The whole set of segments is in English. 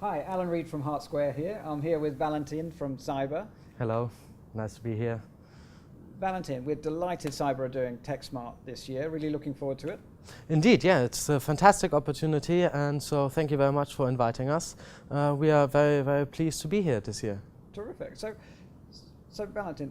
Hi, Alan Reed from Heart Square here. I'm here with Valentin from Ciber. Hello, nice to be here. Valentin, we're delighted Ciber are doing TechSmart this year. Really looking forward to it. Indeed, yeah, it's a fantastic opportunity, and so thank you very much for inviting us. We are very, very pleased to be here this year. Terrific. So Valentin,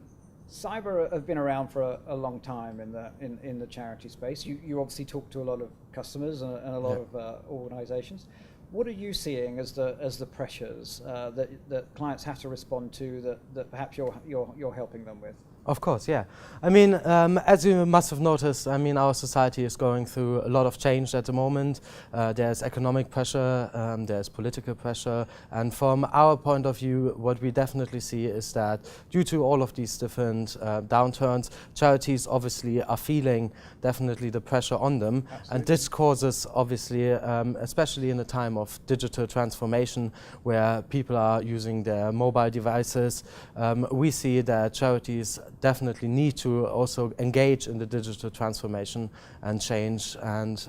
Ciber have been around for a long time in the charity space. You obviously talk to a lot of customers and a lot of organisations. What are you seeing as the pressures that clients have to respond to that perhaps you're helping them with? Of course, yeah. I mean, as you must have noticed, I mean, our society is going through a lot of change at the moment. There's economic pressure, there's political pressure, and from our point of view, what we definitely see is that due to all of these different downturns, charities obviously are feeling definitely the pressure on them. Absolutely. And this causes, obviously, especially in a time of digital transformation, where people are using their mobile devices, we see that charities definitely need to also engage in the digital transformation and change and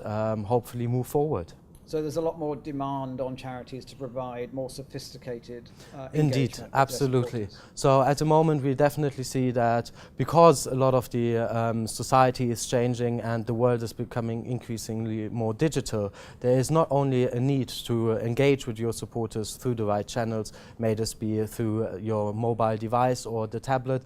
hopefully move forward. So there's a lot more demand on charities to provide more sophisticated Indeed, absolutely. So at the moment we definitely see that because a lot of the society is changing and the world is becoming increasingly more digital, there is not only a need to engage with your supporters through the right channels, may this be through your mobile device or the tablet.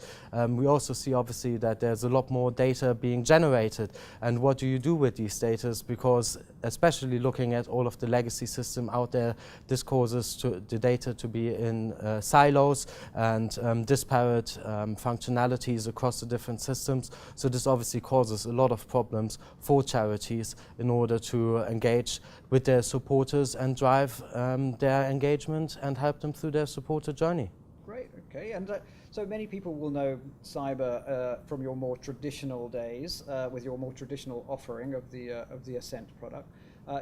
We also see obviously that there's a lot more data being generated, and what do you do with these data, because especially looking at all of the legacy system out there, this causes the data to be in silos and disparate functionalities across the different systems. So this obviously causes a lot of problems for charities in order to engage with their supporters and drive their engagement and help them through their supporter journey. Great, okay. And so many people will know Ciber from your more traditional days, with your more traditional offering of the Ascent product.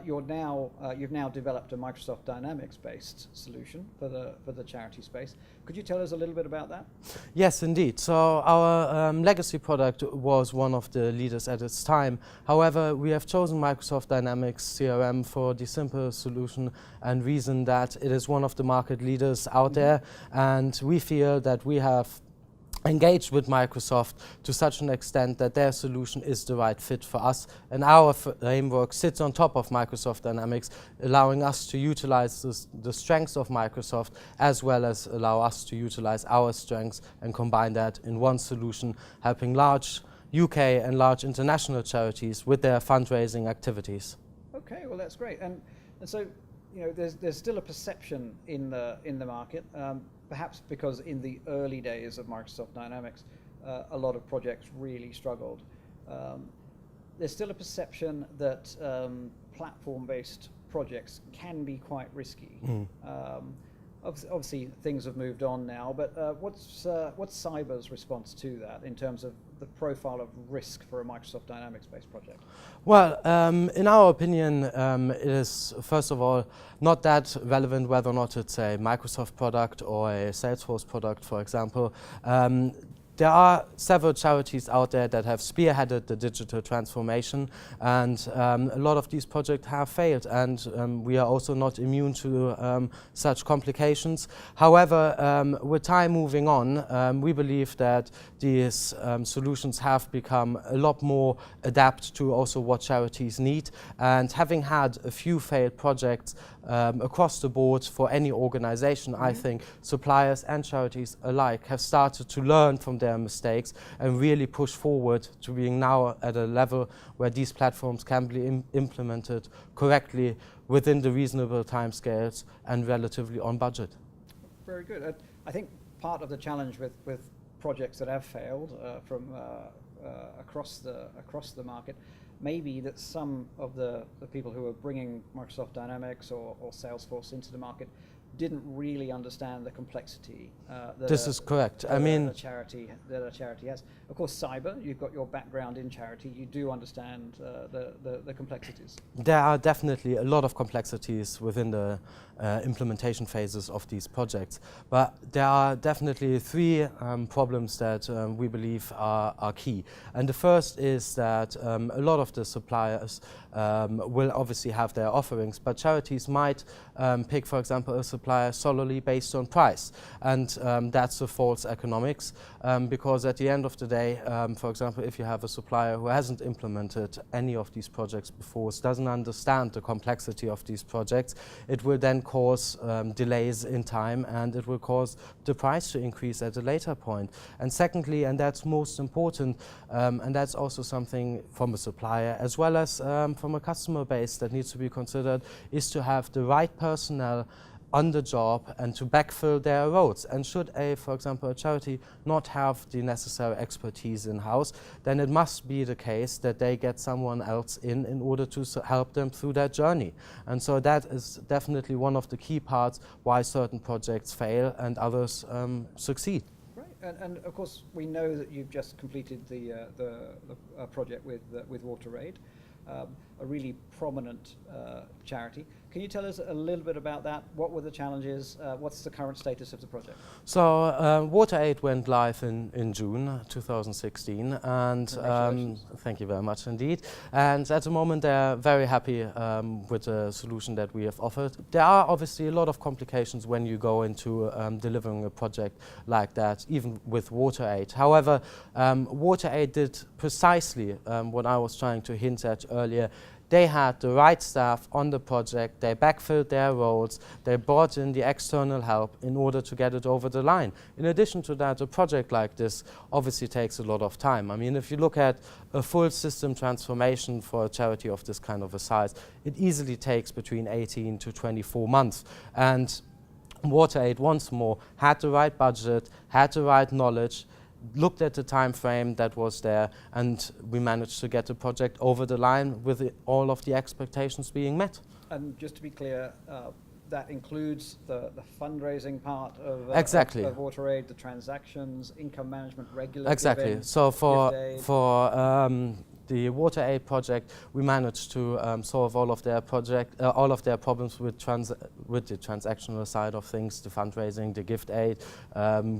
You've now developed a Microsoft Dynamics-based solution for the charity space. Could you tell us a little bit about that? Yes, indeed. So our legacy product was one of the leaders at its time. However, we have chosen Microsoft Dynamics CRM for the simple solution and reason that it is one of the market leaders out there, and we feel that we have engaged with Microsoft to such an extent that their solution is the right fit for us, and our framework sits on top of Microsoft Dynamics, allowing us to utilize the strengths of Microsoft as well as allow us to utilize our strengths and combine that in one solution, helping large UK and large international charities with their fundraising activities. Okay, well that's great. And so, you know, there's still a perception in the market, perhaps because in the early days of Microsoft Dynamics, a lot of projects really struggled. There's still a perception that platform-based projects can be quite risky. Obviously, things have moved on now, but what's Ciber's response to that in terms of the profile of risk for a Microsoft Dynamics-based project? Well, in our opinion, it is, first of all, not that relevant whether or not it's a Microsoft product or a Salesforce product, for example. There are several charities out there that have spearheaded the digital transformation, and a lot of these projects have failed, and we are also not immune to such complications. However, with time moving on, we believe that these solutions have become a lot more adapt to also what charities need, and having had a few failed projects across the board for any organization, I think suppliers and charities alike have started to learn from their mistakes and really push forward to being now at a level where these platforms can be implemented correctly within the reasonable timescales and relatively on budget. Very good. I think part of the challenge with projects that have failed from across the market may be that some of the people who are bringing Microsoft Dynamics or Salesforce into the market didn't really understand the complexity that this is correct. I mean, a charity has. Of course, Ciber, you've got your background in charity. You do understand the complexities. There are definitely a lot of complexities within the implementation phases of these projects, but there are definitely three problems that we believe are key. And the first is that a lot of the suppliers will obviously have their offerings, but charities might pick, for example, a supplier supplier solely based on price. And that's a false economics, because at the end of the day, for example, if you have a supplier who hasn't implemented any of these projects before, doesn't understand the complexity of these projects, it will then cause delays in time, and it will cause the price to increase at a later point. And secondly, and that's most important, and that's also something from a supplier as well as from a customer base that needs to be considered, is to have the right personnel on the job and to backfill their roles. And should for example, a charity not have the necessary expertise in-house, then it must be the case that they get someone else in order to help them through that journey. And so that is definitely one of the key parts why certain projects fail and others succeed. Right, and of course we know that you've just completed the project with WaterAid, a really prominent charity. Can you tell us a little bit about that? What were the challenges? What's the current status of the project? So WaterAid went live in June 2016, and thank you very much indeed. And at the moment they're very happy with the solution that we have offered. There are obviously a lot of complications when you go into delivering a project like that, even with WaterAid. However, WaterAid did precisely what I was trying to hint at earlier. They had the right staff on the project, they backfilled their roles, they brought in the external help in order to get it over the line. In addition to that, a project like this obviously takes a lot of time. I mean, if you look at a full system transformation for a charity of this kind of a size, it easily takes between 18 to 24 months. And WaterAid, once more, had the right budget, had the right knowledge, looked at the time frame that was there, and we managed to get the project over the line with all of the expectations being met. And just to be clear, that includes the fundraising part of exactly. Of WaterAid, the transactions, income management, regular exactly. giving, so for the WaterAid project, we managed to solve all of their problems with the transactional side of things, the fundraising, the gift aid,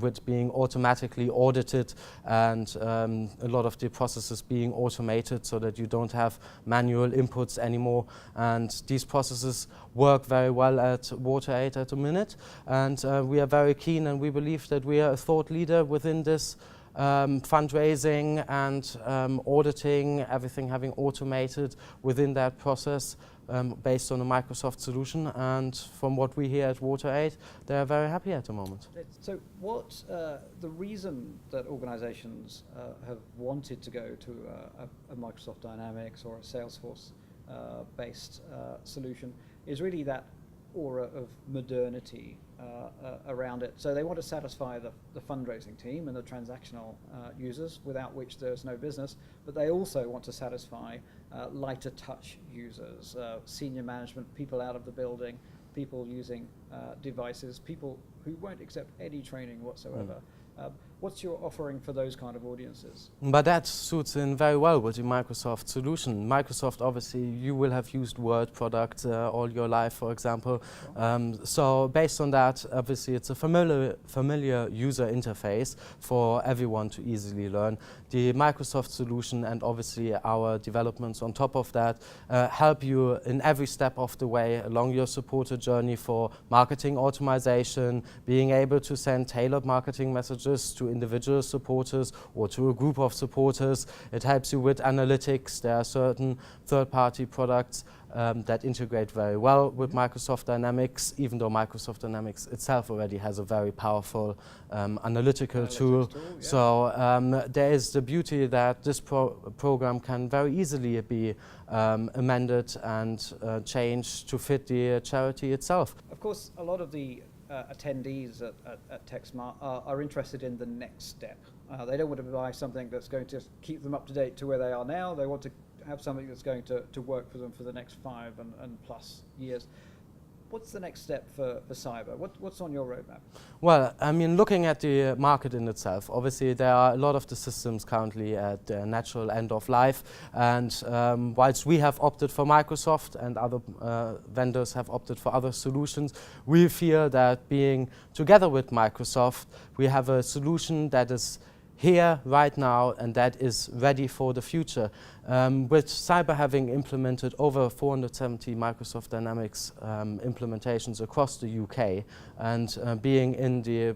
with being automatically audited, and a lot of the processes being automated so that you don't have manual inputs anymore. And these processes work very well at WaterAid at the minute, and we are very keen, and we believe that we are a thought leader within this fundraising and auditing, everything having automated within that process based on a Microsoft solution. And from what we hear at WaterAid, they are very happy at the moment. So what the reason that organizations have wanted to go to a Microsoft Dynamics or a Salesforce based solution is really that aura of modernity around it. So they want to satisfy the fundraising team and the transactional users, without which there's no business, but they also want to satisfy lighter touch users, senior management, people out of the building, people using devices, people who won't accept any training whatsoever. What's your offering for those kind of audiences? But that suits in very well with the Microsoft solution. Microsoft, obviously, you will have used Word products all your life, for example. So based on that, obviously, it's a familiar user interface for everyone to easily learn. The Microsoft solution and obviously our developments on top of that help you in every step of the way along your supporter journey for marketing optimization, being able to send tailored marketing messages to individual supporters or to a group of supporters. It helps you with analytics. There are certain third-party products that integrate very well with Microsoft Dynamics, even though Microsoft Dynamics itself already has a very powerful analytical tool. Yeah. So there is the beauty that this program can very easily be amended and changed to fit the charity itself. Of course, a lot of the attendees at TechSmart are interested in the next step. They don't want to buy something that's going to keep them up to date to where they are now. They want to have something that's going to work for them for the next 5 and plus years. What's the next step for Ciber? What's on your roadmap? Well, I mean, looking at the market in itself, obviously there are a lot of the systems currently at their natural end of life, and whilst we have opted for Microsoft and other vendors have opted for other solutions, we feel that being together with Microsoft, we have a solution that is here right now, and that is ready for the future. With Ciber having implemented over 470 Microsoft Dynamics implementations across the UK, and being in the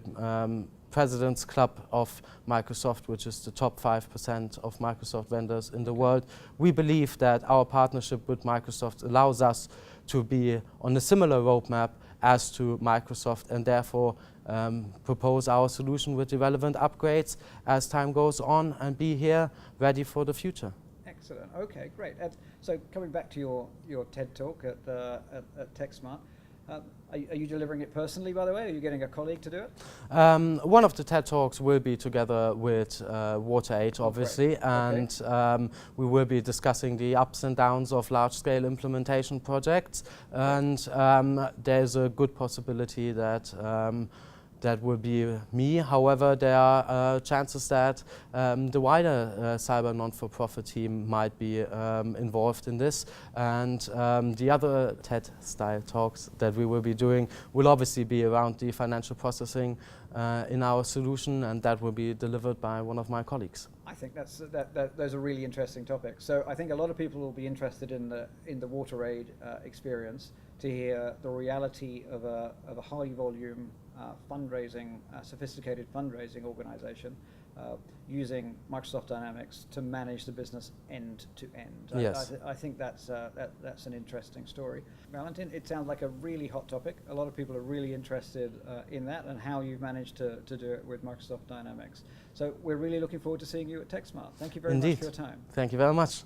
President's Club of Microsoft, which is the top 5% of Microsoft vendors in the world, we believe that our partnership with Microsoft allows us to be on a similar roadmap as to Microsoft, and therefore propose our solution with the relevant upgrades as time goes on, and be here ready for the future. Excellent. Okay, great. So coming back to your TED talk at TechSmart, are you delivering it personally, by the way? Are you getting a colleague to do it? One of the TED Talks will be together with WaterAid, obviously, and we will be discussing the ups and downs of large-scale implementation projects, and there's a good possibility that that will be me. However, there are chances that the wider Ciber non-for-profit team might be involved in this, and the other TED-style talks that we will be doing will obviously be around the financial processing in our solution, and that will be delivered by one of my colleagues. I think those are really interesting topics. So I think a lot of people will be interested in the WaterAid experience, to hear the reality of a high volume fundraising, sophisticated fundraising organization using Microsoft Dynamics to manage the business end to end. Yes. I think that's an interesting story. Valentin, it sounds like a really hot topic. A lot of people are really interested in that, and how you've managed to do it with Microsoft Dynamics. So we're really looking forward to seeing you at TechSmart. Thank you very much for your time. Thank you very much.